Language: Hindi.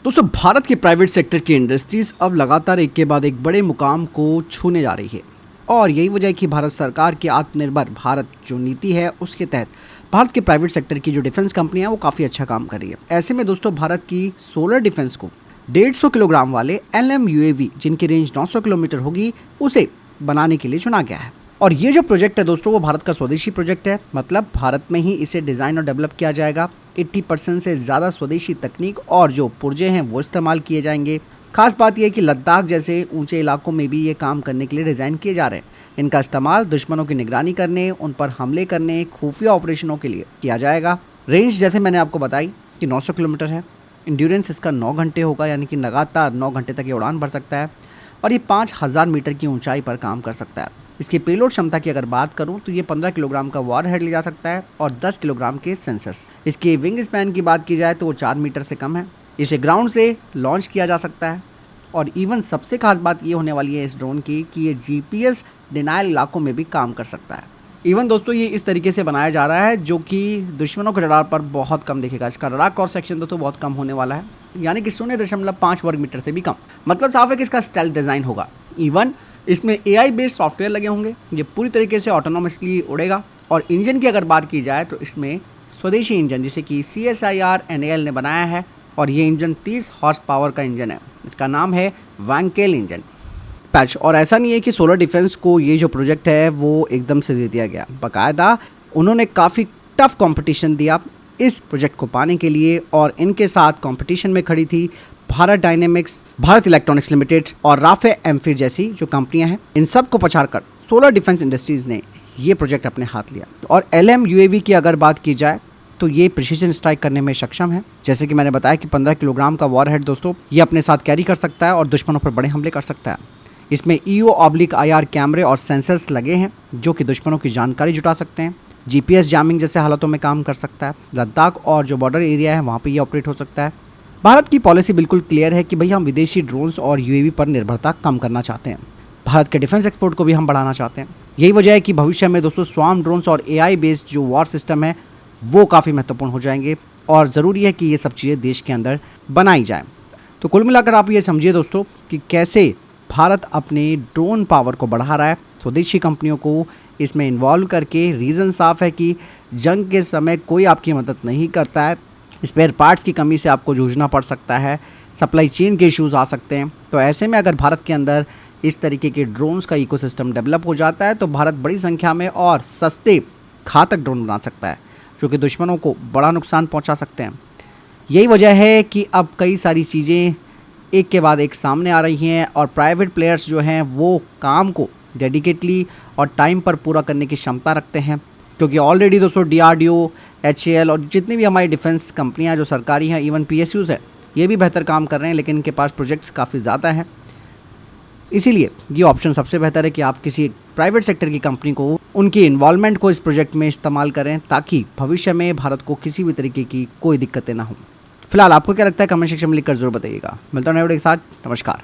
दोस्तों भारत के प्राइवेट सेक्टर की इंडस्ट्रीज अब लगातार एक के बाद एक बड़े मुकाम को छूने जा रही है और यही वजह है कि भारत सरकार की आत्मनिर्भर भारत जो नीति है उसके तहत भारत के प्राइवेट सेक्टर की जो डिफेंस कंपनियां हैं वो काफ़ी अच्छा काम कर रही है। ऐसे में दोस्तों भारत की सोलर डिफेंस को 150 किलोग्राम वाले LM UAV जिनकी रेंज 900 किलोमीटर होगी उसे बनाने के लिए चुना गया है। और ये जो प्रोजेक्ट है दोस्तों वो भारत का स्वदेशी प्रोजेक्ट है, मतलब भारत में ही इसे डिज़ाइन और डेवलप किया जाएगा। 80% से ज़्यादा स्वदेशी तकनीक और जो पुर्जे हैं वो इस्तेमाल किए जाएंगे। खास बात यह है कि लद्दाख जैसे ऊंचे इलाकों में भी ये काम करने के लिए डिज़ाइन किए जा रहे हैं। इनका इस्तेमाल दुश्मनों की निगरानी करने, उन पर हमले करने, खुफिया ऑपरेशनों के लिए किया जाएगा। रेंज जैसे मैंने आपको बताई कि 900 किलोमीटर है। इंड्योरेंस इसका 9 घंटे होगा, यानी कि लगातार 9 घंटे तक ये उड़ान भर सकता है और ये 5000 मीटर की ऊंचाई पर काम कर सकता है। इसकी पेलोड क्षमता की अगर बात करूं तो ये 15 किलोग्राम का वॉर हेड ले जा सकता है और 10 किलोग्राम के सेंसर्स। इसके विंग स्पैन की बात की जाए तो वो 4 मीटर से कम है। इसे ग्राउंड से लॉन्च किया जा सकता है और इवन सबसे खास बात ये होने वाली है इस ड्रोन की कि ये GPS डिनाइल इलाकों में भी काम कर सकता है। इवन दोस्तों ये इस तरीके से बनाया जा रहा है जो कि दुश्मनों के रडार पर बहुत कम दिखेगा। इसका रडार क्रॉस सेक्शन दोस्तों बहुत कम होने वाला है, यानी कि 0.5 वर्ग मीटर से भी कम। मतलब साफ है कि इसका स्टेल्थ डिज़ाइन होगा। इवन इसमें AI बेस्ड सॉफ्टवेयर लगे होंगे। ये पूरी तरीके से ऑटोनोमसली उड़ेगा। और इंजन की अगर बात की जाए तो इसमें स्वदेशी इंजन जिसे कि CSIR NAL ने बनाया है और ये इंजन 30 हॉर्स पावर का इंजन है। इसका नाम है वैंकेल इंजन पैच। और ऐसा नहीं है कि सोलर डिफेंस को ये जो प्रोजेक्ट है वो एकदम से दे दिया गया, बाकायदा उन्होंने काफ़ी टफ कंपटीशन दिया इस प्रोजेक्ट को पाने के लिए और इनके साथ कंपटीशन में खड़ी थी Bharat dynamics, Bharat electronics limited और राफे एम्फिर जैसी जो कंपनियां हैं। इन सब को पछाड़कर सोलर डिफेंस इंडस्ट्रीज़ ने ये प्रोजेक्ट अपने हाथ लिया। और LM UAV की अगर बात की जाए तो ये प्रिसीजन स्ट्राइक करने में सक्षम है। जैसे कि मैंने बताया कि 15 किलोग्राम का वॉर हेड दोस्तों ये अपने साथ कैरी कर सकता है और दुश्मनों पर बड़े हमले कर सकता है। इसमें EO/IR कैमरे और सेंसर्स लगे हैं जो कि दुश्मनों की जानकारी जुटा सकते हैं। GPS जैमिंग जैसे हालातों में काम कर सकता है। लद्दाख और जो बॉर्डर एरिया है वहाँ पे ये ऑपरेट हो सकता है। भारत की पॉलिसी बिल्कुल क्लियर है कि भाई हम विदेशी ड्रोन्स और UAV पर निर्भरता कम करना चाहते हैं। भारत के डिफेंस एक्सपोर्ट को भी हम बढ़ाना चाहते हैं। यही वजह है कि भविष्य में दोस्तों स्वार्म ड्रोन्स और AI बेस्ड जो वॉर सिस्टम है वो काफ़ी महत्वपूर्ण हो जाएंगे और ज़रूरी है कि ये सब चीज़ें देश के अंदर बनाई जाएँ। तो कुल मिलाकर आप ये समझिए दोस्तों कि कैसे भारत अपने ड्रोन पावर को बढ़ा रहा है, स्वदेशी कंपनियों को इसमें इन्वॉल्व करके। रीज़न साफ है कि जंग के समय कोई आपकी मदद नहीं करता है। स्पेयर पार्ट्स की कमी से आपको जूझना पड़ सकता है, सप्लाई चेन के इश्यूज़ आ सकते हैं। तो ऐसे में अगर भारत के अंदर इस तरीके के ड्रोन्स का इकोसिस्टम डेवलप हो जाता है तो भारत बड़ी संख्या में और सस्ते घातक ड्रोन बना सकता है जो कि दुश्मनों को बड़ा नुकसान पहुंचा सकते हैं। यही वजह है कि अब कई सारी चीज़ें एक के बाद एक सामने आ रही हैं और प्राइवेट प्लेयर्स जो हैं वो काम को डेडिकेटली और टाइम पर पूरा करने की क्षमता रखते हैं, क्योंकि ऑलरेडी दोस्तों DRDO, HAL और जितनी भी हमारी डिफेंस कंपनियां जो सरकारी हैं, इवन PSUs है, ये भी बेहतर काम कर रहे हैं, लेकिन इनके पास प्रोजेक्ट्स काफ़ी ज़्यादा हैं। इसीलिए ये ऑप्शन सबसे बेहतर है कि आप किसी प्राइवेट सेक्टर की कंपनी को उनकी इन्वॉल्वमेंट को इस प्रोजेक्ट में इस्तेमाल करें ताकि भविष्य में भारत को किसी भी तरीके की कोई दिक्कतें ना हो। फिलहाल आपको क्या लगता है कमेंट सेक्शन में लिखकर जरूर बताइएगा। मिलता हूं नए वीडियो के साथ। नमस्कार।